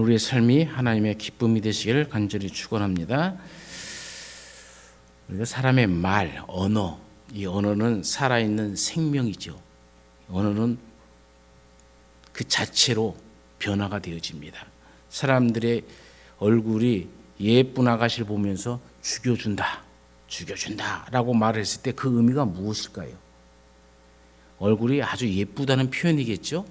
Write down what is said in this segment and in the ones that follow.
우리의 삶이 하나님의 기쁨이 되시기를 간절히 축원합니다. 우리가 사람의 말, 언어, 이 언어는 살아있는 생명이죠. 언어는 그 자체로 변화가 되어집니다. 사람들의 얼굴이 예쁜 아가씨를 보면서 죽여준다라고 말했을 때 그 의미가 무엇일까요? 얼굴이 아주 예쁘다는 표현이겠죠.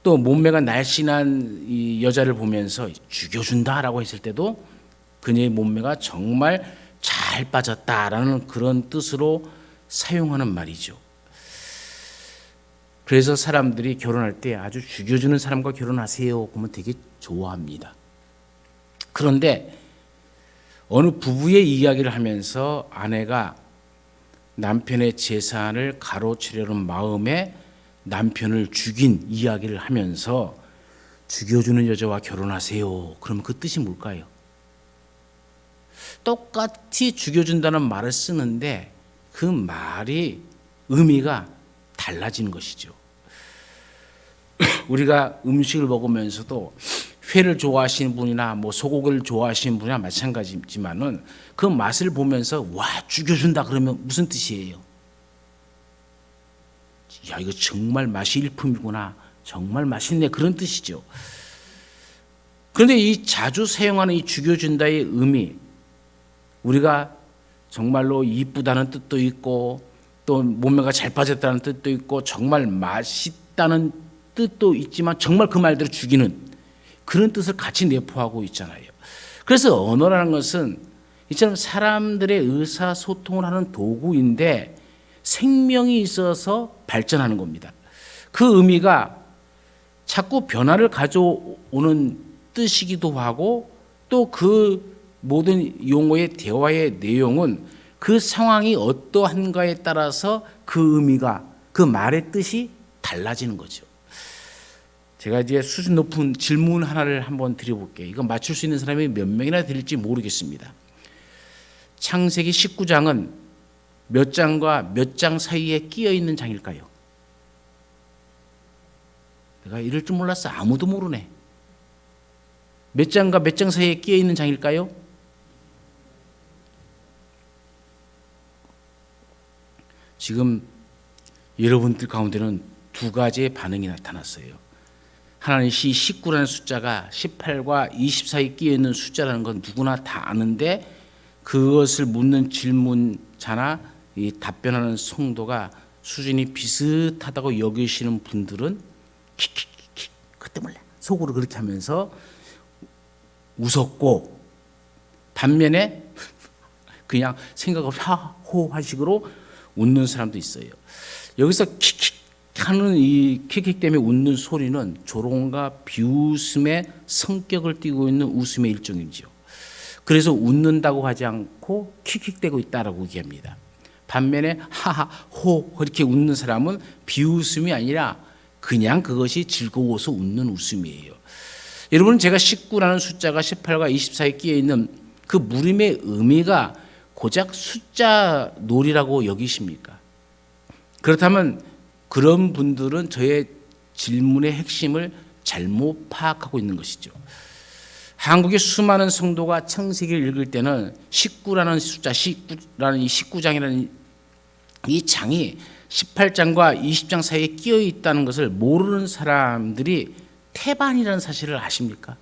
또 몸매가 날씬한 이 여자를 보면서 죽여준다라고 했을 때도 그녀의 몸매가 정말 잘 빠졌다라는 그런 뜻으로 사용하는 말이죠. 그래서 사람들이 결혼할 때 아주 죽여주는 사람과 결혼하세요 그러면 되게 좋아합니다. 그런데 어느 부부의 이야기를 하면서 아내가 남편의 재산을 가로채려는 마음에 남편을 죽인 이야기를 하면서 죽여주는 여자와 결혼하세요. 그러면 그 뜻이 뭘까요? 똑같이 죽여준다는 말을 쓰는데 그 말이 의미가 달라지는 것이죠. 우리가 음식을 먹으면서도 회를 좋아하시는 분이나 소고기를 좋아하시는 분이나 마찬가지지만은 그 맛을 보면서 와 죽여준다 그러면 무슨 뜻이에요? 야 이거 정말 맛이 일품이구나, 정말 맛있네 그런 뜻이죠. 그런데 이 자주 사용하는 이 죽여준다의 의미, 우리가 정말로 이쁘다는 뜻도 있고 또 몸매가 잘 빠졌다는 뜻도 있고 정말 맛있다는 뜻도 있지만 정말 그 말대로 죽이는 그런 뜻을 같이 내포하고 있잖아요. 그래서 언어라는 것은 이처럼 사람들의 의사소통을 하는 도구인데 생명이 있어서 발전하는 겁니다. 그 의미가 자꾸 변화를 가져오는 뜻이기도 하고 또 그 모든 용어의 대화의 내용은 그 상황이 어떠한가에 따라서 그 의미가 그 말의 뜻이 달라지는 거죠. 제가 이제 수준 높은 질문 하나를 한번 드려볼게요. 이거 맞출 수 있는 사람이 몇 명이나 될지 모르겠습니다. 창세기 19장은 몇 장과 몇 장 사이에 끼어 있는 장일까요? 내가 이럴 줄 몰랐어. 아무도 모르네. 몇 장과 몇 장 사이에 끼어 있는 장일까요? 지금 여러분들 가운데는 두 가지의 반응이 나타났어요. 하나는 이 19라는 숫자가 18과 20 사이에 끼어 있는 숫자라는 건 누구나 다 아는데 그것을 묻는 질문자나 이 답변하는 성도가 수준이 비슷하다고 여기시는 분들은 킥킥킥 그때 몰라 속으로 그렇게 하면서 웃었고, 반면에 그냥 생각 없이 하호하식으로 웃는 사람도 있어요. 여기서 킥킥 하는 이 킥킥 때문에 웃는 소리는 조롱과 비웃음의 성격을 띠고 있는 웃음의 일종이죠. 그래서 웃는다고 하지 않고 킥킥대고 있다라고 얘기합니다. 반면에 하하 호 이렇게 웃는 사람은 비웃음이 아니라 그냥 그것이 즐거워서 웃는 웃음이에요. 여러분, 제가 19라는 숫자가 18과 20 사이에 끼어 있는 그 물음의 의미가 고작 숫자 놀이라고 여기십니까? 그렇다면 그런 분들은 저의 질문의 핵심을 잘못 파악하고 있는 것이죠. 한국의 수많은 성도가 창세기를 읽을 때는 19라는 숫자, 19라는 이 19장이라는 이 장이 18장과 20장 사이에 끼어 있다는 것을 모르는 사람들이 태반이라는 사실을 아십니까?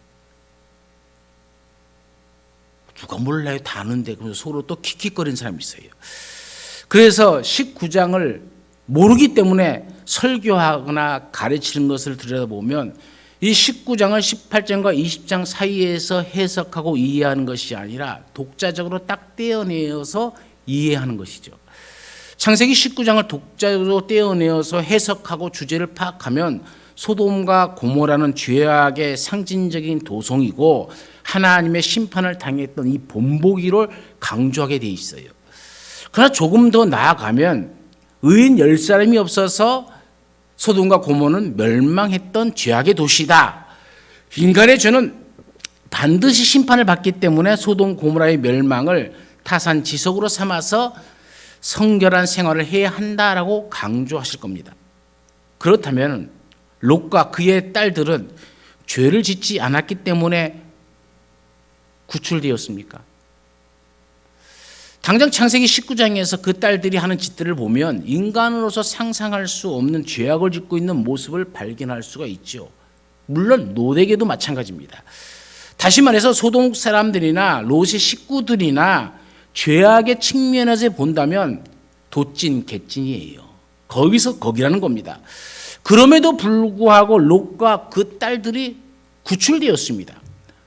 누가 몰라요? 다 아는데. 그래서 서로 또 킥킥거리는 사람이 있어요. 그래서 19장을 모르기 때문에 설교하거나 가르치는 것을 들여다보면 이 19장을 18장과 20장 사이에서 해석하고 이해하는 것이 아니라 독자적으로 딱 떼어내어서 이해하는 것이죠. 창세기 19장을 독자적으로 떼어내어서 해석하고 주제를 파악하면 소돔과 고모라는 죄악의 상징적인 도성이고 하나님의 심판을 당했던 이 본보기를 강조하게 돼 있어요. 그러나 조금 더 나아가면 의인 10사람이 없어서 소돔과 고모는 멸망했던 죄악의 도시다. 인간의 죄는 반드시 심판을 받기 때문에 소돔 고모라의 멸망을 타산지석으로 삼아서 성결한 생활을 해야 한다라고 강조하실 겁니다. 그렇다면 롯과 그의 딸들은 죄를 짓지 않았기 때문에 구출되었습니까? 당장 창세기 19장에서 그 딸들이 하는 짓들을 보면 인간으로서 상상할 수 없는 죄악을 짓고 있는 모습을 발견할 수가 있죠. 물론 롯에게도 마찬가지입니다. 다시 말해서 소돔 사람들이나 롯의 식구들이나 죄악의 측면에서 본다면 도찐 개찐이에요. 거기서 거기라는 겁니다. 그럼에도 불구하고 롯과 그 딸들이 구출되었습니다.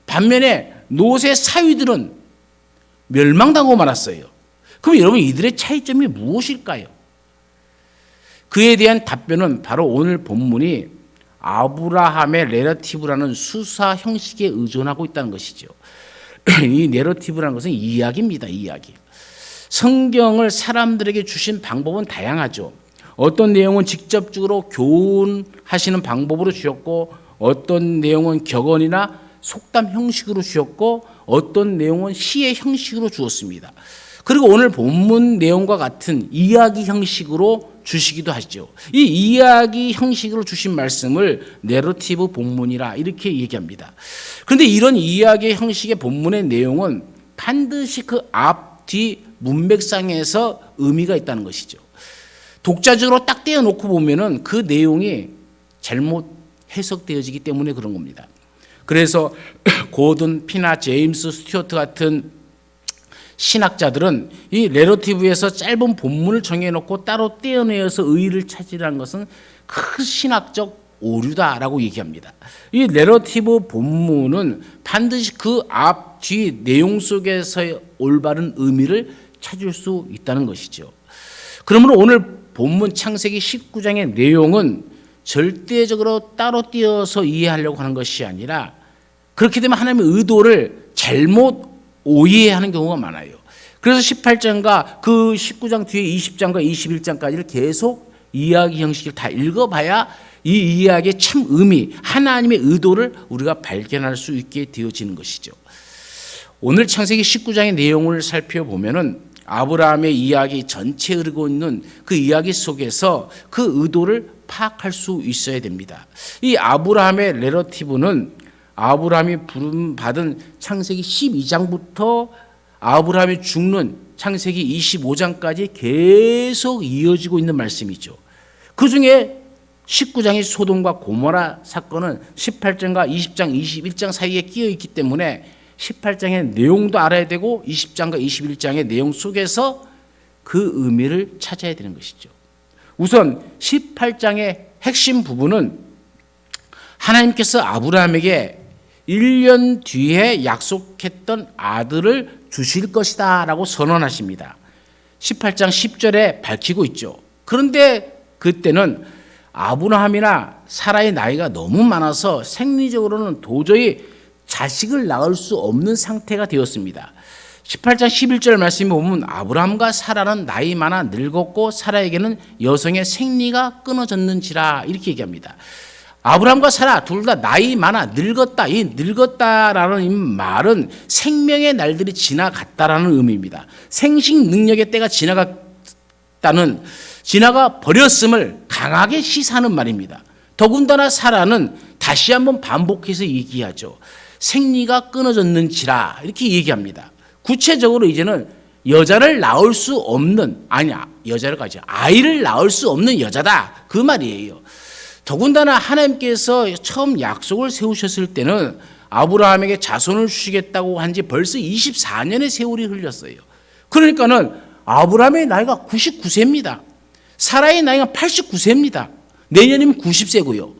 반면에 롯의 사위들은 멸망당하고 말았어요. 그럼 여러분 이들의 차이점이 무엇일까요? 그에 대한 답변은 바로 오늘 본문이 아브라함의 내러티브라는 수사 형식에 의존하고 있다는 것이죠. 이 내러티브라는 것은 이야기입니다. 이야기. 성경을 사람들에게 주신 방법은 다양하죠. 어떤 내용은 직접적으로 교훈하시는 방법으로 주셨고 어떤 내용은 격언이나 속담 형식으로 주셨고 어떤 내용은 시의 형식으로 주었습니다. 그리고 오늘 본문 내용과 같은 이야기 형식으로 주시기도 하죠. 이 이야기 형식으로 주신 말씀을 내러티브 본문이라 이렇게 얘기합니다. 그런데 이런 이야기 형식의 본문의 내용은 반드시 그 앞, 뒤 문맥상에서 의미가 있다는 것이죠. 독자적으로 딱 떼어놓고 보면은 그 내용이 잘못 해석되어지기 때문에 그런 겁니다. 그래서 고든, 피나, 제임스, 스튜어트 같은 신학자들은 이 내러티브에서 짧은 본문을 정해놓고 따로 떼어내어서 의의를 찾으라는 것은 큰 신학적 오류다라고 얘기합니다. 이 내러티브 본문은 반드시 그 앞, 뒤 내용 속에서의 올바른 의미를 찾을 수 있다는 것이죠. 그러므로 오늘 본문 창세기 19장의 내용은 절대적으로 따로 띄어서 이해하려고 하는 것이 아니라 그렇게 되면 하나님의 의도를 잘못 오해하는 경우가 많아요. 그래서 18장과 그 19장 뒤에 20장과 21장까지를 계속 이야기 형식을 다 읽어봐야 이 이야기의 참 의미, 하나님의 의도를 우리가 발견할 수 있게 되어지는 것이죠. 오늘 창세기 19장의 내용을 살펴보면은 아브라함의 이야기 전체에 흐르고 있는 그 이야기 속에서 그 의도를 파악할 수 있어야 됩니다. 이 아브라함의 내러티브는 아브라함이 부름받은 창세기 12장부터 아브라함이 죽는 창세기 25장까지 계속 이어지고 있는 말씀이죠. 그 중에 19장의 소돔과 고모라 사건은 18장과 20장, 21장 사이에 끼어 있기 때문에 18장의 내용도 알아야 되고 20장과 21장의 내용 속에서 그 의미를 찾아야 되는 것이죠. 우선 18장의 핵심 부분은 하나님께서 아브라함에게 1년 뒤에 약속했던 아들을 주실 것이다 라고 선언하십니다. 18장 10절에 밝히고 있죠. 그런데 그때는 아브라함이나 사라의 나이가 너무 많아서 생리적으로는 도저히 자식을 낳을 수 없는 상태가 되었습니다. 18장 11절 말씀에 보면 아브라함과 사라는 나이 많아 늙었고 사라에게는 여성의 생리가 끊어졌는지라 이렇게 얘기합니다. 아브라함과 사라 둘 다 나이 많아 늙었다. 이 늙었다라는 이 말은 생명의 날들이 지나갔다라는 의미입니다. 생식 능력의 때가 지나가 버렸음을 강하게 시사하는 말입니다. 더군다나 사라는 다시 한번 반복해서 얘기하죠. 생리가 끊어졌는지라 이렇게 얘기합니다. 구체적으로 이제는 여자를 낳을 수 없는 아이를 낳을 수 없는 여자다 그 말이에요. 더군다나 하나님께서 처음 약속을 세우셨을 때는 아브라함에게 자손을 주시겠다고 한 지 벌써 24년의 세월이 흘렸어요. 그러니까는 아브라함의 나이가 99세입니다. 사라의 나이가 89세입니다. 내년이면 90세고요.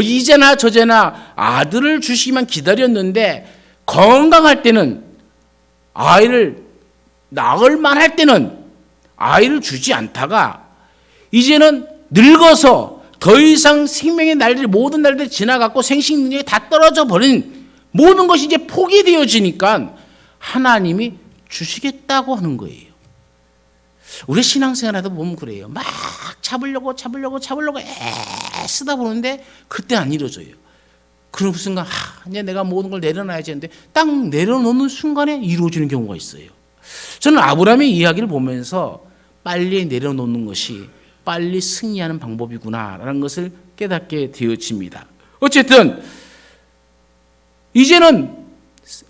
이제나 저제나 아들을 주시기만 기다렸는데 건강할 때는 아이를 낳을 만할 때는 아이를 주지 않다가 이제는 늙어서 더 이상 생명의 날들이 모든 날들이 지나갔고 생식 능력이 다 떨어져 버린 모든 것이 이제 포기되어지니까 하나님이 주시겠다고 하는 거예요. 우리 신앙생활에도 보면 그래요. 막 잡으려고 애쓰다 보는데 그때 안 이루어져요. 그런 순간 이제 내가 모든 걸 내려놔야지 하는데 딱 내려놓는 순간에 이루어지는 경우가 있어요. 저는 아브라함의 이야기를 보면서 빨리 내려놓는 것이 빨리 승리하는 방법이구나라는 것을 깨닫게 되어집니다. 어쨌든 이제는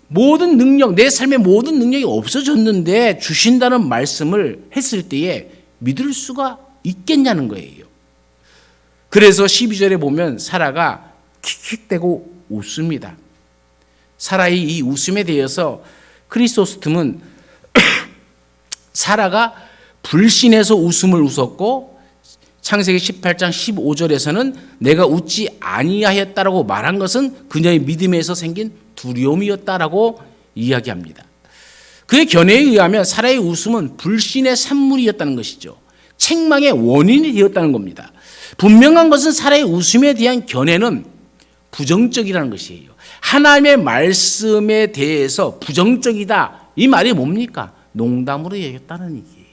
모든 능력, 내 삶의 모든 능력이 없어졌는데 주신다는 말씀을 했을 때에 믿을 수가 있겠냐는 거예요. 그래서 12절에 보면 사라가 킥킥대고 웃습니다. 사라의 이 웃음에 대해서 크리소스톰은 사라가 불신해서 웃음을 웃었고 창세기 18장 15절에서는 내가 웃지 아니하였다라고 말한 것은 그녀의 믿음에서 생긴 두려움이었다라고 이야기합니다. 그의 견해에 의하면 사라의 웃음은 불신의 산물이었다는 것이죠. 책망의 원인이 되었다는 겁니다. 분명한 것은 사라의 웃음에 대한 견해는 부정적이라는 것이에요. 하나님의 말씀에 대해서 부정적이다. 이 말이 뭡니까? 농담으로 여겼다는 얘기예요.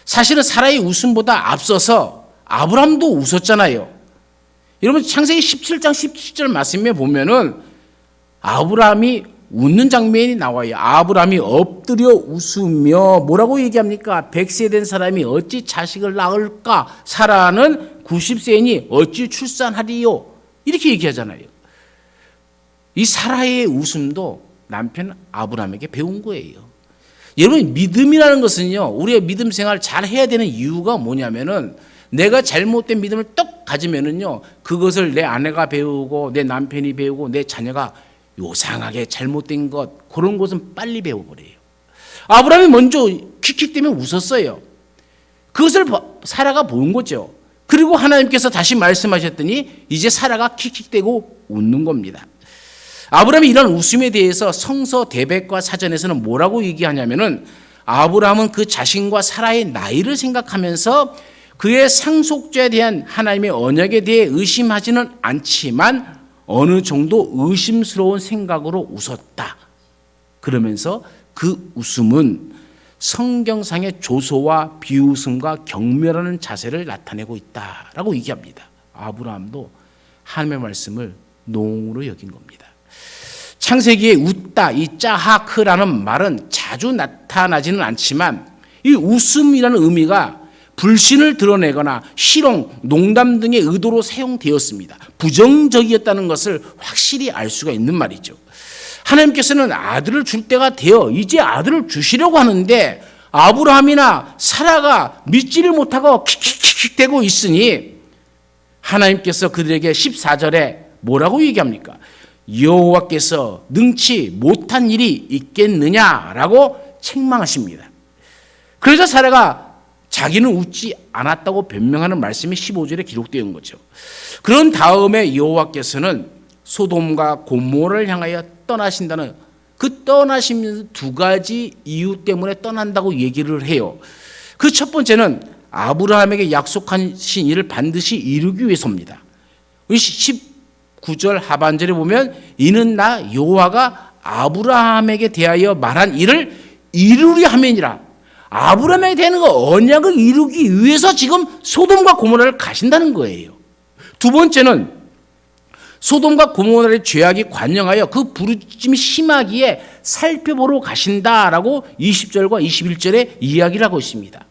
사실은 사라의 웃음보다 앞서서 아브람도 웃었잖아요. 여러분 창세기 17장 17절 말씀에 보면은 아브람이 웃는 장면이 나와요. 아브람이 엎드려 웃으며 뭐라고 얘기합니까? 100세 된 사람이 어찌 자식을 낳을까? 사라는 90세니 어찌 출산하리요? 이렇게 얘기하잖아요. 이 사라의 웃음도 남편 아브람에게 배운 거예요. 여러분 믿음이라는 것은요, 우리의 믿음 생활 잘 해야 되는 이유가 뭐냐면은 내가 잘못된 믿음을 떡 가지면은요, 그것을 내 아내가 배우고 내 남편이 배우고 내 자녀가 요상하게 잘못된 것, 그런 것은 빨리 배워버려요. 아브라함이 먼저 킥킥대며 웃었어요. 그것을 사라가 본 거죠. 그리고 하나님께서 다시 말씀하셨더니 이제 사라가 킥킥대고 웃는 겁니다. 아브라함이 이런 웃음에 대해서 성서 대백과 사전에서는 뭐라고 얘기하냐면은 아브라함은 그 자신과 사라의 나이를 생각하면서 그의 상속자에 대한 하나님의 언약에 대해 의심하지는 않지만 어느 정도 의심스러운 생각으로 웃었다. 그러면서 그 웃음은 성경상의 조소와 비웃음과 경멸하는 자세를 나타내고 있다라고 얘기합니다. 아브라함도 하나님의 말씀을 농으로 여긴 겁니다. 창세기에 웃다, 이 짜하크라는 말은 자주 나타나지는 않지만 이 웃음이라는 의미가 불신을 드러내거나 실용, 농담 등의 의도로 사용되었습니다. 부정적이었다는 것을 확실히 알 수가 있는 말이죠. 하나님께서는 아들을 줄 때가 되어 이제 아들을 주시려고 하는데 아브라함이나 사라가 믿지를 못하고 킥킥킥대고 있으니 하나님께서 그들에게 14절에 뭐라고 얘기합니까? 여호와께서 능치 못한 일이 있겠느냐라고 책망하십니다. 그래서 사라가 자기는 웃지 않았다고 변명하는 말씀이 15절에 기록되어 있는 거죠. 그런 다음에 여호와께서는 소돔과 고모라를 향하여 떠나신다는 그 떠나시면서 두 가지 이유 때문에 떠난다고 얘기를 해요. 그 첫 번째는 아브라함에게 약속하신 일을 반드시 이루기 위해서입니다. 19절 하반절에 보면 이는 나 여호와가 아브라함에게 대하여 말한 일을 이루려 함이니라. 아브라함에게 대한 그 언약을 이루기 위해서 지금 소돔과 고모라를 가신다는 거예요. 두 번째는 소돔과 고모라의 죄악이 관영하여 그 부르짐이 심하기에 살펴보러 가신다라고 20절과 21절에 이야기를 하고 있습니다.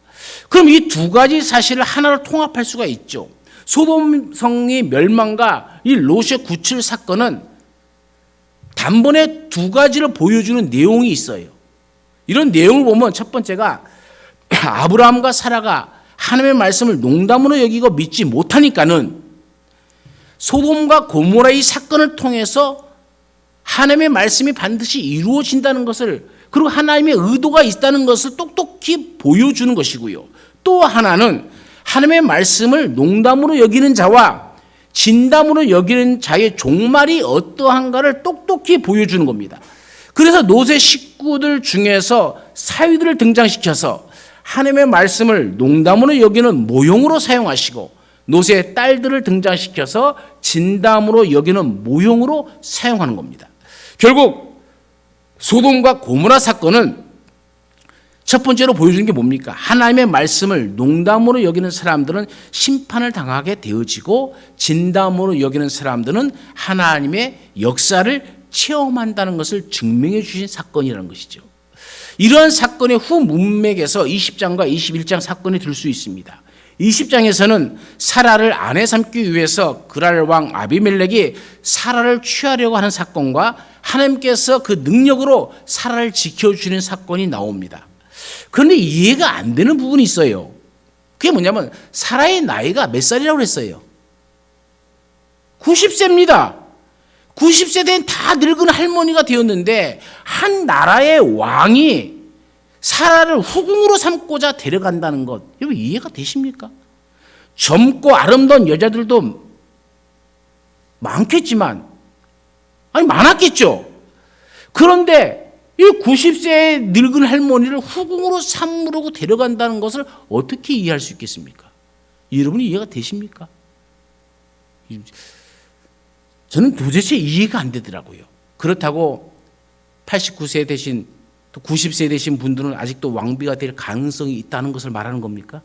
그럼 이 두 가지 사실을 하나로 통합할 수가 있죠. 소돔 성의 멸망과 이 롯의 구출 사건은 단번에 두 가지를 보여주는 내용이 있어요. 이런 내용을 보면 첫 번째가 아브라함과 사라가 하나님의 말씀을 농담으로 여기고 믿지 못하니까는 소돔과 고모라의 사건을 통해서 하나님의 말씀이 반드시 이루어진다는 것을, 그리고 하나님의 의도가 있다는 것을 똑똑히 보여주는 것이고요. 또 하나는 하나님의 말씀을 농담으로 여기는 자와 진담으로 여기는 자의 종말이 어떠한가를 똑똑히 보여주는 겁니다. 그래서 롯의 식구들 중에서 사위들을 등장시켜서 하나님의 말씀을 농담으로 여기는 모형으로 사용하시고 롯의 딸들을 등장시켜서 진담으로 여기는 모형으로 사용하는 겁니다. 결국 소돔과 고모라 사건은 첫 번째로 보여주는 게 뭡니까? 하나님의 말씀을 농담으로 여기는 사람들은 심판을 당하게 되어지고 진담으로 여기는 사람들은 하나님의 역사를 체험한다는 것을 증명해 주신 사건이라는 것이죠. 이러한 사건의 후 문맥에서 20장과 21장 사건이 들 수 있습니다. 20장에서는 사라를 아내 삼기 위해서 그랄 왕 아비멜렉이 사라를 취하려고 하는 사건과 하나님께서 그 능력으로 사라를 지켜주는 사건이 나옵니다. 그런데 이해가 안 되는 부분이 있어요. 그게 뭐냐면 사라의 나이가 몇 살이라고 그랬어요? 90세입니다. 90세 된 다 늙은 할머니가 되었는데 한 나라의 왕이 사라를 후궁으로 삼고자 데려간다는 것, 여러분 이해가 되십니까? 젊고 아름다운 여자들도 많겠지만, 많았겠죠. 그런데 이 90세의 늙은 할머니를 후궁으로 삼으려고 데려간다는 것을 어떻게 이해할 수 있겠습니까? 여러분이 이해가 되십니까? 저는 도대체 이해가 안 되더라고요. 그렇다고 89세 되신 또 90세 되신 분들은 아직도 왕비가 될 가능성이 있다는 것을 말하는 겁니까?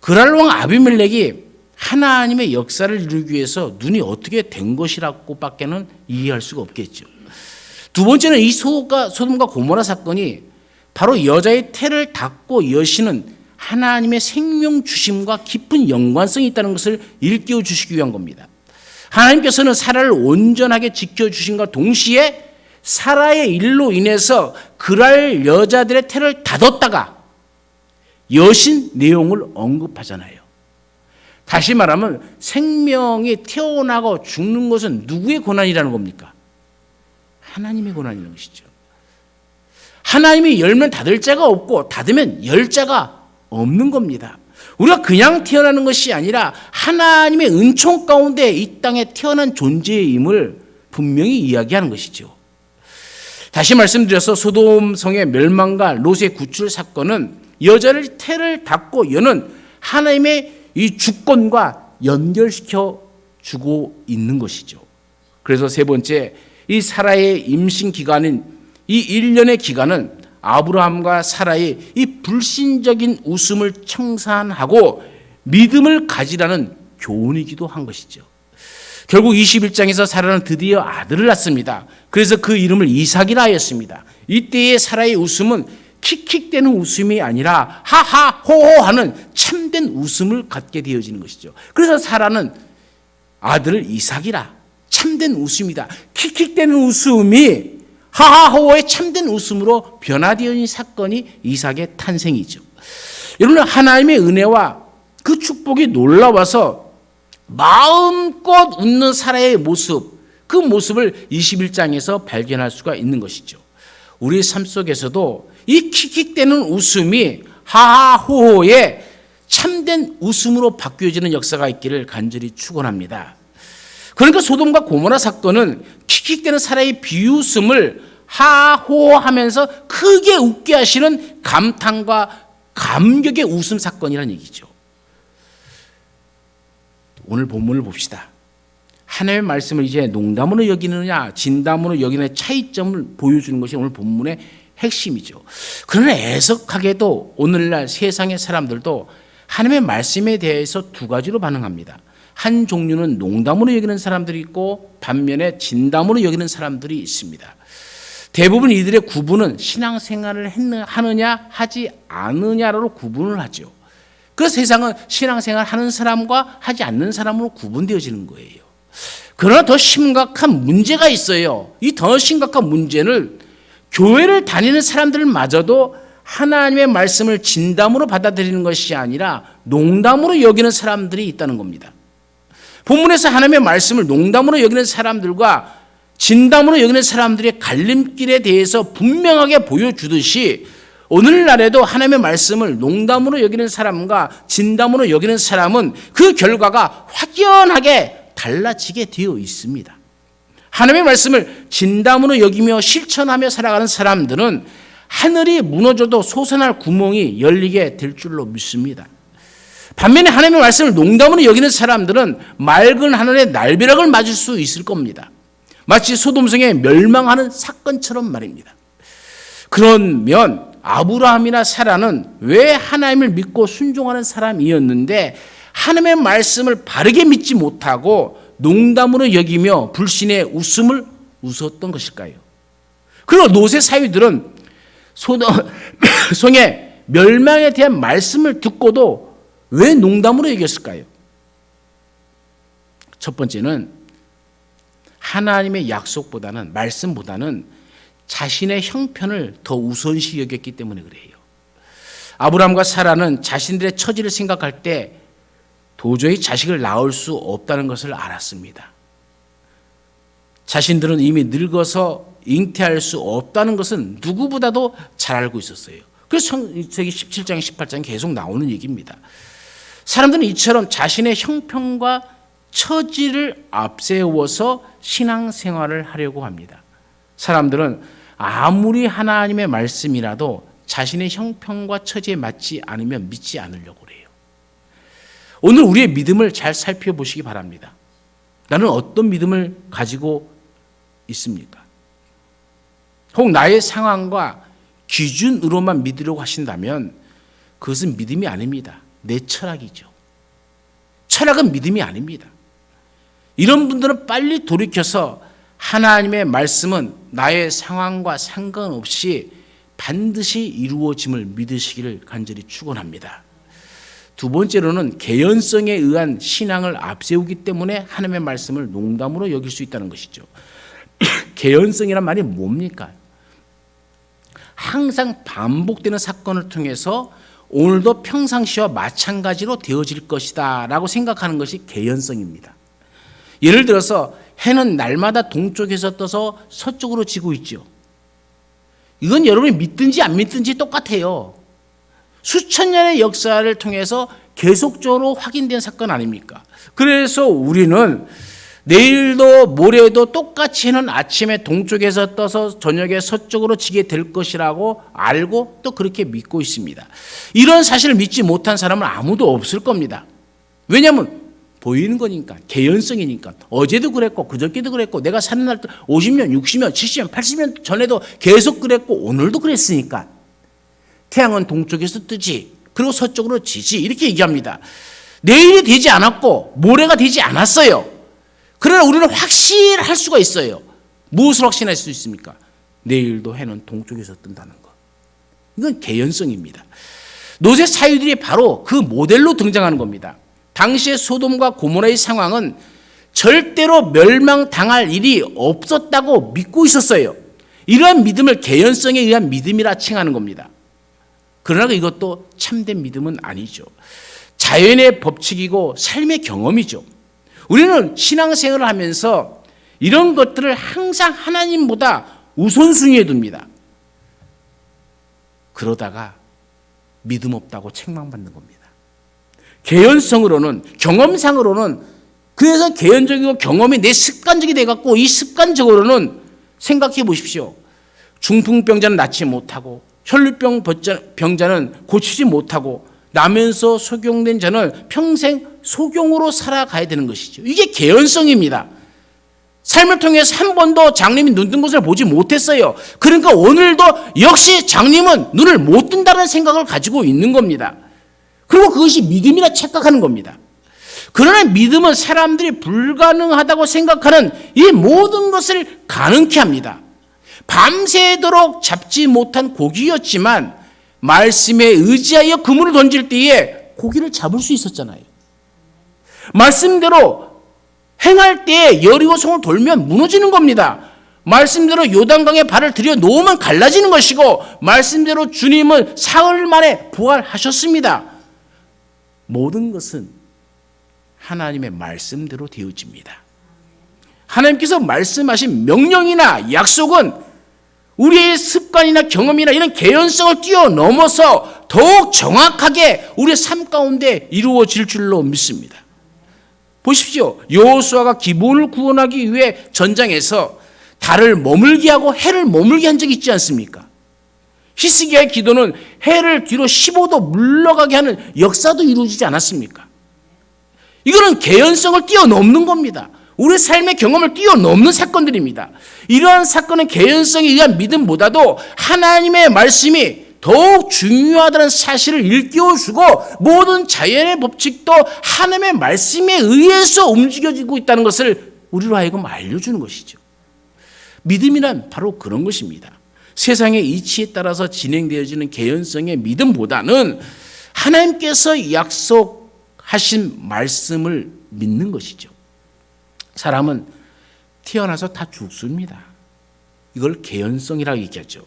그랄 왕 아비멜렉이 하나님의 역사를 이루기 위해서 눈이 어떻게 된 것이라고 밖에는 이해할 수가 없겠죠. 두 번째는 이 소돔과 고모라 사건이 바로 여자의 태를 닫고 여시는 하나님의 생명 주심과 깊은 연관성이 있다는 것을 일깨워 주시기 위한 겁니다. 하나님께서는 사라를 온전하게 지켜주신과 동시에 사라의 일로 인해서 그랄 여자들의 태를 닫았다가 여신 내용을 언급하잖아요. 다시 말하면 생명이 태어나고 죽는 것은 누구의 권한이라는 겁니까? 하나님의 권한이라는 것이죠. 하나님이 열면 닫을 자가 없고 닫으면 열 자가 없는 겁니다. 우리가 그냥 태어나는 것이 아니라 하나님의 은총 가운데 이 땅에 태어난 존재임을 분명히 이야기하는 것이죠. 다시 말씀드려서 소돔 성의 멸망과 롯의 구출 사건은 여자를 태를 닫고 여는 하나님의 이 주권과 연결시켜 주고 있는 것이죠. 그래서 세 번째, 이 사라의 임신 기간인 이 1년의 기간은 아브라함과 사라의 이 불신적인 웃음을 청산하고 믿음을 가지라는 교훈이기도 한 것이죠. 결국 21장에서 사라는 드디어 아들을 낳습니다. 그래서 그 이름을 이삭이라 하였습니다. 이때의 사라의 웃음은 킥킥대는 웃음이 아니라 하하 호호 하는 참된 웃음을 갖게 되어지는 것이죠. 그래서 사라는 아들을 이삭이라, 참된 웃음이다. 킥킥대는 웃음이 하하호의 참된 웃음으로 변화되어진 사건이 이삭의 탄생이죠. 여러분, 하나님의 은혜와 그 축복이 놀라워서 마음껏 웃는 사라의 모습, 그 모습을 21장에서 발견할 수가 있는 것이죠. 우리 삶 속에서도 이 킥킥대는 웃음이 하하호호의 참된 웃음으로 바뀌어지는 역사가 있기를 간절히 축원합니다. 그러니까 소돔과 고모라 사건은 킥킥대는 사라의 비웃음을 하호하면서 크게 웃게 하시는 감탄과 감격의 웃음 사건이라는 얘기죠. 오늘 본문을 봅시다. 하나님의 말씀을 이제 농담으로 여기느냐 진담으로 여기느냐의 차이점을 보여주는 것이 오늘 본문의 핵심이죠. 그러나 애석하게도 오늘날 세상의 사람들도 하나님의 말씀에 대해서 두 가지로 반응합니다. 한 종류는 농담으로 여기는 사람들이 있고 반면에 진담으로 여기는 사람들이 있습니다. 대부분 이들의 구분은 신앙생활을 하느냐 하지 않느냐로 구분을 하죠. 그 세상은 신앙생활 하는 사람과 하지 않는 사람으로 구분되어지는 거예요. 그러나 더 심각한 문제가 있어요. 이 더 심각한 문제는 교회를 다니는 사람들마저도 하나님의 말씀을 진담으로 받아들이는 것이 아니라 농담으로 여기는 사람들이 있다는 겁니다. 본문에서 하나님의 말씀을 농담으로 여기는 사람들과 진담으로 여기는 사람들의 갈림길에 대해서 분명하게 보여주듯이 오늘날에도 하나님의 말씀을 농담으로 여기는 사람과 진담으로 여기는 사람은 그 결과가 확연하게 달라지게 되어 있습니다. 하나님의 말씀을 진담으로 여기며 실천하며 살아가는 사람들은 하늘이 무너져도 솟아날 구멍이 열리게 될 줄로 믿습니다. 반면에 하나님의 말씀을 농담으로 여기는 사람들은 맑은 하늘의 날벼락을 맞을 수 있을 겁니다. 마치 소돔성에 멸망하는 사건처럼 말입니다. 그러면 아브라함이나 사라는 왜 하나님을 믿고 순종하는 사람이었는데 하나님의 말씀을 바르게 믿지 못하고 농담으로 여기며 불신의 웃음을 웃었던 것일까요? 그리고 롯의 사위들은 소돔성에 멸망에 대한 말씀을 듣고도 왜 농담으로 여겼을까요? 첫 번째는 하나님의 약속보다는, 말씀보다는 자신의 형편을 더 우선시 여겼기 때문에 그래요. 아브라함과 사라는 자신들의 처지를 생각할 때 도저히 자식을 낳을 수 없다는 것을 알았습니다. 자신들은 이미 늙어서 잉태할 수 없다는 것은 누구보다도 잘 알고 있었어요. 그래서 창세기 17장, 18장 계속 나오는 얘기입니다. 사람들은 이처럼 자신의 형편과 처지를 앞세워서 신앙생활을 하려고 합니다. 사람들은 아무리 하나님의 말씀이라도 자신의 형편과 처지에 맞지 않으면 믿지 않으려고 그래요. 오늘 우리의 믿음을 잘 살펴보시기 바랍니다. 나는 어떤 믿음을 가지고 있습니까? 혹 나의 상황과 기준으로만 믿으려고 하신다면 그것은 믿음이 아닙니다. 내 철학이죠. 철학은 믿음이 아닙니다. 이런 분들은 빨리 돌이켜서 하나님의 말씀은 나의 상황과 상관없이 반드시 이루어짐을 믿으시기를 간절히 축원합니다. 두 번째로는 개연성에 의한 신앙을 앞세우기 때문에 하나님의 말씀을 농담으로 여길 수 있다는 것이죠. 개연성이란 말이 뭡니까? 항상 반복되는 사건을 통해서 오늘도 평상시와 마찬가지로 되어질 것이다 라고 생각하는 것이 개연성입니다. 예를 들어서 해는 날마다 동쪽에서 떠서 서쪽으로 지고 있죠. 이건 여러분이 믿든지 안 믿든지 똑같아요. 수천 년의 역사를 통해서 계속적으로 확인된 사건 아닙니까? 그래서 우리는 내일도 모레도 똑같이 해는 아침에 동쪽에서 떠서 저녁에 서쪽으로 지게 될 것이라고 알고 또 그렇게 믿고 있습니다. 이런 사실을 믿지 못한 사람은 아무도 없을 겁니다. 왜냐하면 보이는 거니까, 개연성이니까. 어제도 그랬고 그저께도 그랬고 내가 사는 날 50년, 60년, 70년, 80년 전에도 계속 그랬고 오늘도 그랬으니까. 태양은 동쪽에서 뜨지, 그리고 서쪽으로 지지, 이렇게 얘기합니다. 내일이 되지 않았고 모레가 되지 않았어요. 그러나 우리는 확실할 수가 있어요. 무엇을 확신할 수 있습니까? 내일도 해는 동쪽에서 뜬다는 것. 이건 개연성입니다. 노세 사유들이 바로 그 모델로 등장하는 겁니다. 당시의 소돔과 고모라의 상황은 절대로 멸망당할 일이 없었다고 믿고 있었어요. 이러한 믿음을 개연성에 의한 믿음이라 칭하는 겁니다. 그러나 이것도 참된 믿음은 아니죠. 자연의 법칙이고 삶의 경험이죠. 우리는 신앙생활을 하면서 이런 것들을 항상 하나님보다 우선순위에 둡니다. 그러다가 믿음 없다고 책망받는 겁니다. 개연성으로는, 경험상으로는, 그래서 개연적이고 경험이 내 습관적이 돼갖고 이 습관적으로는 생각해 보십시오. 중풍병자는 낫지 못하고 혈류병 병자는 고치지 못하고 나면서 소경된 자는 평생 소경으로 살아가야 되는 것이죠. 이게 개연성입니다. 삶을 통해서 한 번도 장님이 눈 뜬 것을 보지 못했어요. 그러니까 오늘도 역시 장님은 눈을 못 뜬다는 생각을 가지고 있는 겁니다. 그리고 그것이 믿음이라 착각하는 겁니다. 그러나 믿음은 사람들이 불가능하다고 생각하는 이 모든 것을 가능케 합니다. 밤새도록 잡지 못한 고기였지만 말씀에 의지하여 그물을 던질 때에 고기를 잡을 수 있었잖아요. 말씀대로 행할 때에 여리고성을 돌면 무너지는 겁니다. 말씀대로 요단강에 발을 들여 놓으면 갈라지는 것이고 말씀대로 주님은 사흘 만에 부활하셨습니다. 모든 것은 하나님의 말씀대로 되어집니다. 하나님께서 말씀하신 명령이나 약속은 우리의 습관이나 경험이나 이런 개연성을 뛰어넘어서 더욱 정확하게 우리의 삶 가운데 이루어질 줄로 믿습니다. 보십시오. 여호수아가 기본을 구원하기 위해 전장에서 달을 머물게 하고 해를 머물게 한 적이 있지 않습니까? 히스기야의 기도는 해를 뒤로 15도 물러가게 하는 역사도 이루어지지 않았습니까? 이거는 개연성을 뛰어넘는 겁니다. 우리 삶의 경험을 뛰어넘는 사건들입니다. 이러한 사건은 개연성에 의한 믿음보다도 하나님의 말씀이 더욱 중요하다는 사실을 일깨워주고 모든 자연의 법칙도 하나님의 말씀에 의해서 움직여지고 있다는 것을 우리로 하여금 알려주는 것이죠. 믿음이란 바로 그런 것입니다. 세상의 이치에 따라서 진행되어지는 개연성의 믿음보다는 하나님께서 약속하신 말씀을 믿는 것이죠. 사람은 태어나서 다 죽습니다. 이걸 개연성이라고 얘기하죠.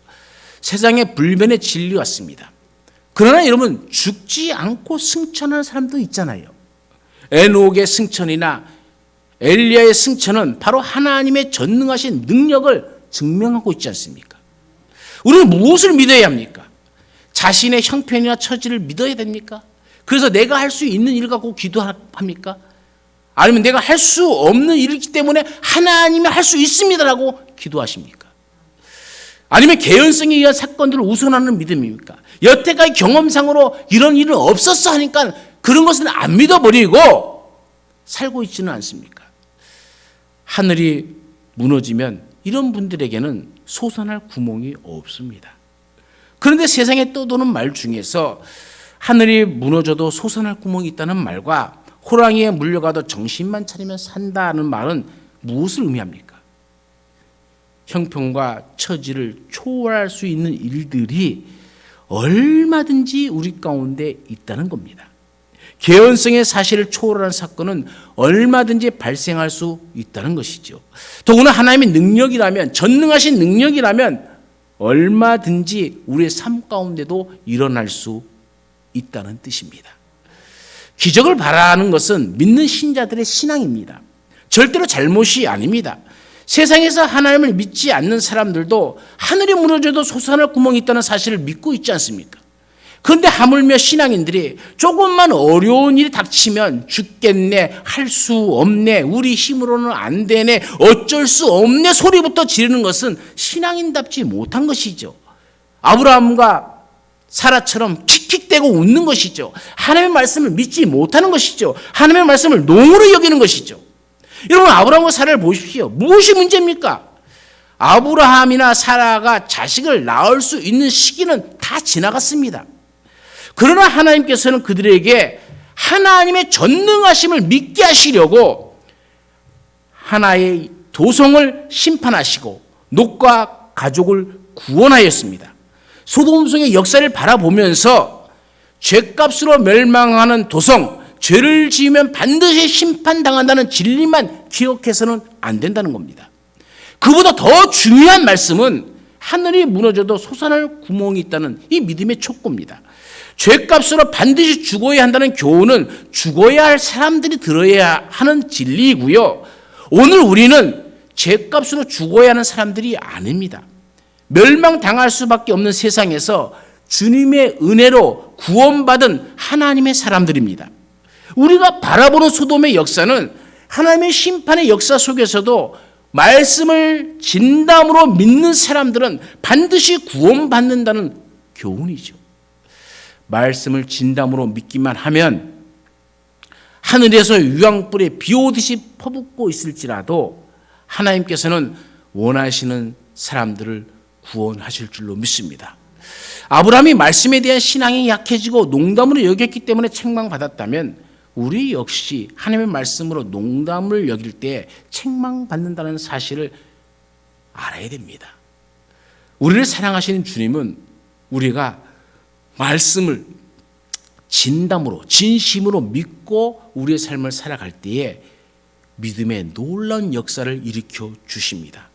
세상에 불변의 진리 왔습니다. 그러나 여러분, 죽지 않고 승천하는 사람도 있잖아요. 에녹의 승천이나 엘리야의 승천은 바로 하나님의 전능하신 능력을 증명하고 있지 않습니까? 우리는 무엇을 믿어야 합니까? 자신의 형편이나 처지를 믿어야 됩니까? 그래서 내가 할 수 있는 일 갖고 기도합니까? 아니면 내가 할 수 없는 일이기 때문에 하나님이 할 수 있습니다라고 기도하십니까? 아니면 개연성에 의한 사건들을 우선하는 믿음입니까? 여태까지 경험상으로 이런 일은 없었어 하니까 그런 것은 안 믿어버리고 살고 있지는 않습니까? 하늘이 무너지면 이런 분들에게는 솟아날 구멍이 없습니다. 그런데 세상에 떠도는 말 중에서 하늘이 무너져도 솟아날 구멍이 있다는 말과 호랑이에 물려가도 정신만 차리면 산다는 말은 무엇을 의미합니까? 형편과 처지를 초월할 수 있는 일들이 얼마든지 우리 가운데 있다는 겁니다. 개연성의 사실을 초월하는 사건은 얼마든지 발생할 수 있다는 것이죠. 더구나 하나님의 능력이라면, 전능하신 능력이라면 얼마든지 우리의 삶 가운데도 일어날 수 있다는 뜻입니다. 기적을 바라는 것은 믿는 신자들의 신앙입니다. 절대로 잘못이 아닙니다. 세상에서 하나님을 믿지 않는 사람들도 하늘이 무너져도 솟아날 구멍이 있다는 사실을 믿고 있지 않습니까? 그런데 하물며 신앙인들이 조금만 어려운 일이 닥치면 죽겠네, 할 수 없네, 우리 힘으로는 안 되네, 어쩔 수 없네 소리부터 지르는 것은 신앙인답지 못한 것이죠. 아브라함과 사라처럼 킥킥대고 웃는 것이죠. 하나님의 말씀을 믿지 못하는 것이죠. 하나님의 말씀을 농으로 여기는 것이죠. 여러분, 아브라함과 사라를 보십시오. 무엇이 문제입니까? 아브라함이나 사라가 자식을 낳을 수 있는 시기는 다 지나갔습니다. 그러나 하나님께서는 그들에게 하나님의 전능하심을 믿게 하시려고 하나의 도성을 심판하시고 롯과 가족을 구원하였습니다. 소돔성의 역사를 바라보면서 죄값으로 멸망하는 도성, 죄를 지으면 반드시 심판당한다는 진리만 기억해서는 안 된다는 겁니다. 그보다 더 중요한 말씀은 하늘이 무너져도 솟아날 구멍이 있다는 이 믿음의 촉구입니다. 죄값으로 반드시 죽어야 한다는 교훈은 죽어야 할 사람들이 들어야 하는 진리이고요. 오늘 우리는 죄값으로 죽어야 하는 사람들이 아닙니다. 멸망당할 수밖에 없는 세상에서 주님의 은혜로 구원받은 하나님의 사람들입니다. 우리가 바라보는 소돔의 역사는 하나님의 심판의 역사 속에서도 말씀을 진담으로 믿는 사람들은 반드시 구원받는다는 교훈이죠. 말씀을 진담으로 믿기만 하면 하늘에서 유황불에 비 오듯이 퍼붓고 있을지라도 하나님께서는 원하시는 사람들을 구원하실 줄로 믿습니다. 아브라함이 말씀에 대한 신앙이 약해지고 농담으로 여겼기 때문에 책망받았다면 우리 역시 하나님의 말씀으로 농담을 여길 때 책망받는다는 사실을 알아야 됩니다. 우리를 사랑하시는 주님은 우리가 말씀을 진담으로 진심으로 믿고 우리의 삶을 살아갈 때에 믿음의 놀라운 역사를 일으켜 주십니다.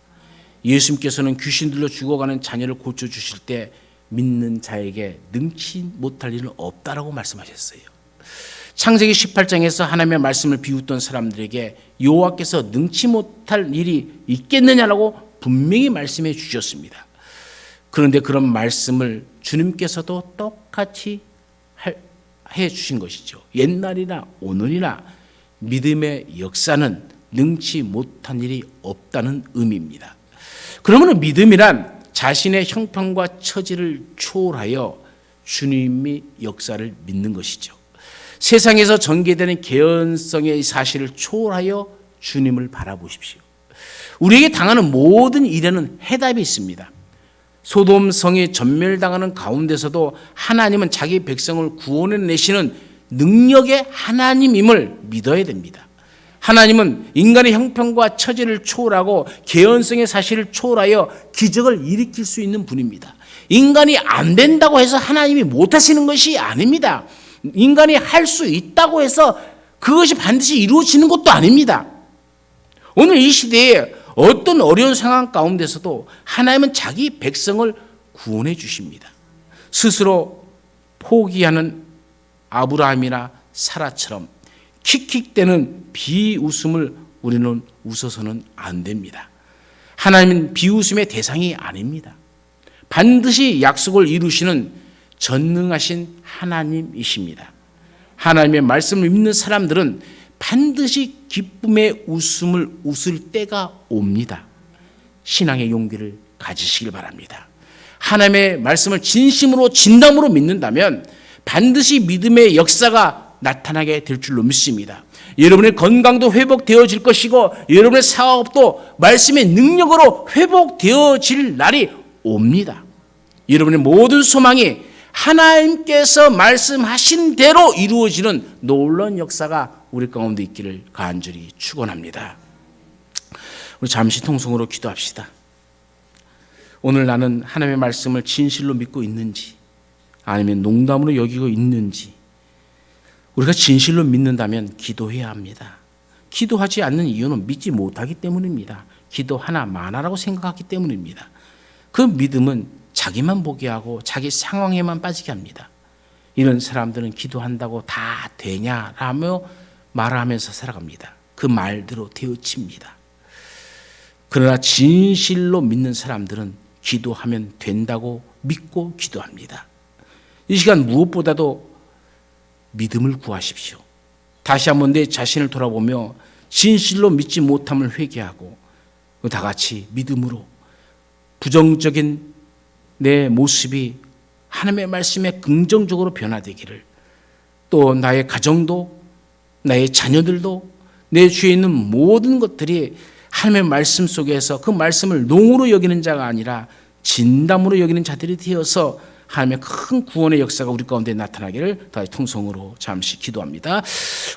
예수님께서는 귀신 들려 죽어가는 자녀를 고쳐주실 때 믿는 자에게 능치 못할 일은 없다라고 말씀하셨어요. 창세기 18장에서 하나님의 말씀을 비웃던 사람들에게 여호와께서 능치 못할 일이 있겠느냐라고 분명히 말씀해 주셨습니다. 그런데 그런 말씀을 주님께서도 똑같이 해 주신 것이죠. 옛날이나 오늘이나 믿음의 역사는 능치 못한 일이 없다는 의미입니다. 그러면 믿음이란 자신의 형편과 처지를 초월하여 주님의 역사를 믿는 것이죠. 세상에서 전개되는 개연성의 사실을 초월하여 주님을 바라보십시오. 우리에게 당하는 모든 일에는 해답이 있습니다. 소돔 성이 전멸당하는 가운데서도 하나님은 자기 백성을 구원해내시는 능력의 하나님임을 믿어야 됩니다. 하나님은 인간의 형편과 처지를 초월하고 개연성의 사실을 초월하여 기적을 일으킬 수 있는 분입니다. 인간이 안 된다고 해서 하나님이 못하시는 것이 아닙니다. 인간이 할 수 있다고 해서 그것이 반드시 이루어지는 것도 아닙니다. 오늘 이 시대에 어떤 어려운 상황 가운데서도 하나님은 자기 백성을 구원해 주십니다. 스스로 포기하는 아브라함이나 사라처럼 킥킥대는 비웃음을 우리는 웃어서는 안 됩니다. 하나님은 비웃음의 대상이 아닙니다. 반드시 약속을 이루시는 전능하신 하나님이십니다. 하나님의 말씀을 믿는 사람들은 반드시 기쁨의 웃음을 웃을 때가 옵니다. 신앙의 용기를 가지시길 바랍니다. 하나님의 말씀을 진심으로 진담으로 믿는다면 반드시 믿음의 역사가 나타나게 될 줄로 믿습니다. 여러분의 건강도 회복되어질 것이고 여러분의 사업도 말씀의 능력으로 회복되어질 날이 옵니다. 여러분의 모든 소망이 하나님께서 말씀하신 대로 이루어지는 놀라운 역사가 우리 가운데 있기를 간절히 축원합니다. 우리 잠시 통성으로 기도합시다. 오늘 나는 하나님의 말씀을 진실로 믿고 있는지 아니면 농담으로 여기고 있는지 우리가 진실로 믿는다면 기도해야 합니다. 기도하지 않는 이유는 믿지 못하기 때문입니다. 기도 하나만하라고 생각하기 때문입니다. 그 믿음은 자기만 보게 하고 자기 상황에만 빠지게 합니다. 이런 사람들은 기도한다고 다 되냐라며 말하면서 살아갑니다. 그 말대로 되어집니다. 그러나 진실로 믿는 사람들은 기도하면 된다고 믿고 기도합니다. 이 시간 무엇보다도 믿음을 구하십시오. 다시 한번 내 자신을 돌아보며 진실로 믿지 못함을 회개하고 다 같이 믿음으로 부정적인 내 모습이 하나님의 말씀에 긍정적으로 변화되기를, 또 나의 가정도 나의 자녀들도 내 주위에 있는 모든 것들이 하나님의 말씀 속에서 그 말씀을 농으로 여기는 자가 아니라 진담으로 여기는 자들이 되어서 하나님의 큰 구원의 역사가 우리 가운데 나타나기를 다시 통성으로 잠시 기도합니다.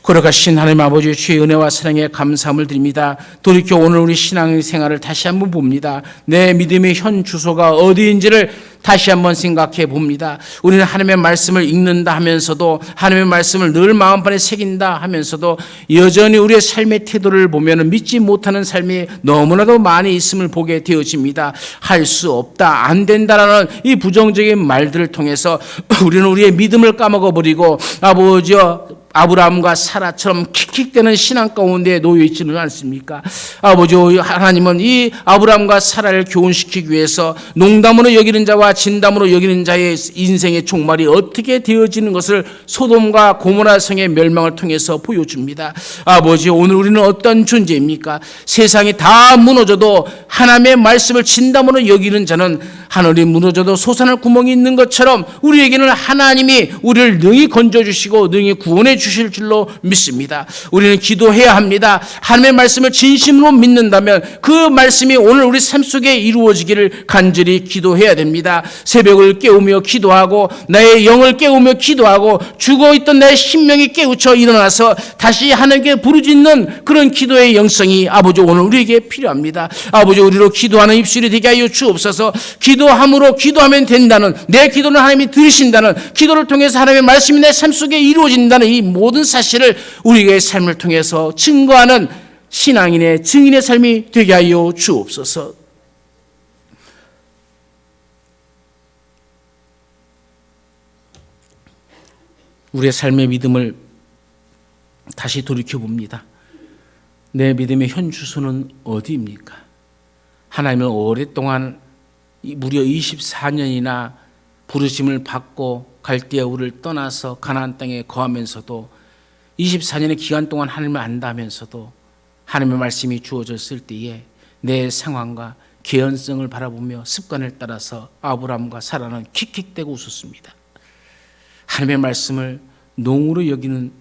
거룩하신 하나님 아버지의 주의 은혜와 사랑에 감사함을 드립니다. 돌이켜 오늘 우리 신앙생활을 다시 한번 봅니다. 내 믿음의 현 주소가 어디인지를 다시 한번 생각해 봅니다. 우리는 하나님의 말씀을 읽는다 하면서도 하나님의 말씀을 늘 마음판에 새긴다 하면서도 여전히 우리의 삶의 태도를 보면 믿지 못하는 삶이 너무나도 많이 있음을 보게 되어집니다. 할 수 없다, 안 된다라는 이 부정적인 말들을 통해서 우리는 우리의 믿음을 까먹어버리고 아버지여 아브라함과 사라처럼 킥킥대는 신앙 가운데 놓여 있지는 않습니까? 아버지 하나님은 이 아브라함과 사라를 교훈시키기 위해서 농담으로 여기는 자와 진담으로 여기는 자의 인생의 종말이 어떻게 되어지는 것을 소돔과 고모라 성의 멸망을 통해서 보여줍니다. 아버지 오늘 우리는 어떤 존재입니까? 세상이 다 무너져도 하나님의 말씀을 진담으로 여기는 자는 하늘이 무너져도 솟아날 구멍이 있는 것처럼 우리에게는 하나님이 우리를 능히 건져주시고 능히 구원해 주실 줄로 믿습니다. 우리는 기도해야 합니다. 하나님의 말씀을 진심으로 믿는다면 그 말씀이 오늘 우리 삶 속에 이루어지기를 간절히 기도해야 됩니다. 새벽을 깨우며 기도하고 나의 영을 깨우며 기도하고 죽어있던 내 심령이 깨우쳐 일어나서 다시 하나님께 부르짖는 그런 기도의 영성이 아버지 오늘 우리에게 필요합니다. 아버지 우리로 기도하는 입술이 되게 하여 주옵소서. 기도함으로 기도하면 된다는, 내 기도는 하나님이 들으신다는, 기도를 통해서 하나님의 말씀이 내 삶 속에 이루어진다는 이 모든 사실을 우리의 삶을 통해서 증거하는 신앙인의 증인의 삶이 되게 하여 주옵소서. 우리의 삶의 믿음을 다시 돌이켜봅니다. 내 믿음의 현 주소는 어디입니까? 하나님을 오랫동안 무려 24년이나 부르심을 받고 갈대아 우를 떠나서 가나안 땅에 거하면서도 24년의 기간 동안 하나님을 안다면서도 하나님의 말씀이 주어졌을 때에 내 상황과 개연성을 바라보며 습관을 따라서 아브라함과 사라는 킥킥대고 웃었습니다. 하나님의 말씀을 농으로 여기는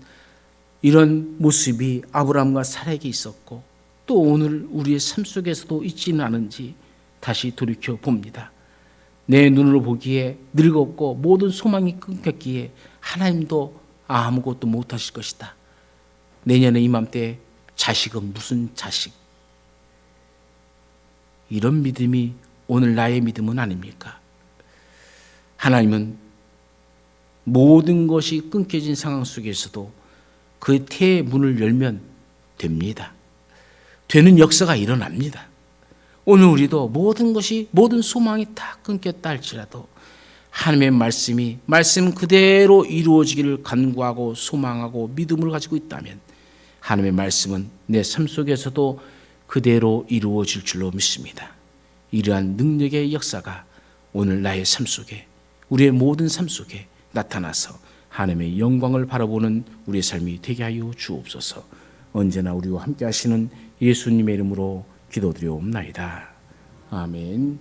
이런 모습이 아브라함과 사라에게 있었고 또 오늘 우리의 삶 속에서도 있지는 않은지 다시 돌이켜 봅니다. 내 눈으로 보기에 늙었고 모든 소망이 끊겼기에 하나님도 아무것도 못하실 것이다. 내년에 이맘때 자식은 무슨 자식? 이런 믿음이 오늘 나의 믿음은 아닙니까? 하나님은 모든 것이 끊겨진 상황 속에서도 그 태의 문을 열면 됩니다. 되는 역사가 일어납니다. 오늘 우리도 모든 것이, 모든 소망이 다 끊겼다 할지라도 하나님의 말씀이 말씀 그대로 이루어지기를 간구하고 소망하고 믿음을 가지고 있다면 하나님의 말씀은 내 삶 속에서도 그대로 이루어질 줄로 믿습니다. 이러한 능력의 역사가 오늘 나의 삶 속에, 우리의 모든 삶 속에 나타나서 하나님의 영광을 바라보는 우리의 삶이 되게 하여 주옵소서. 언제나 우리와 함께 하시는 예수님의 이름으로 기도드려옵나이다. 아멘.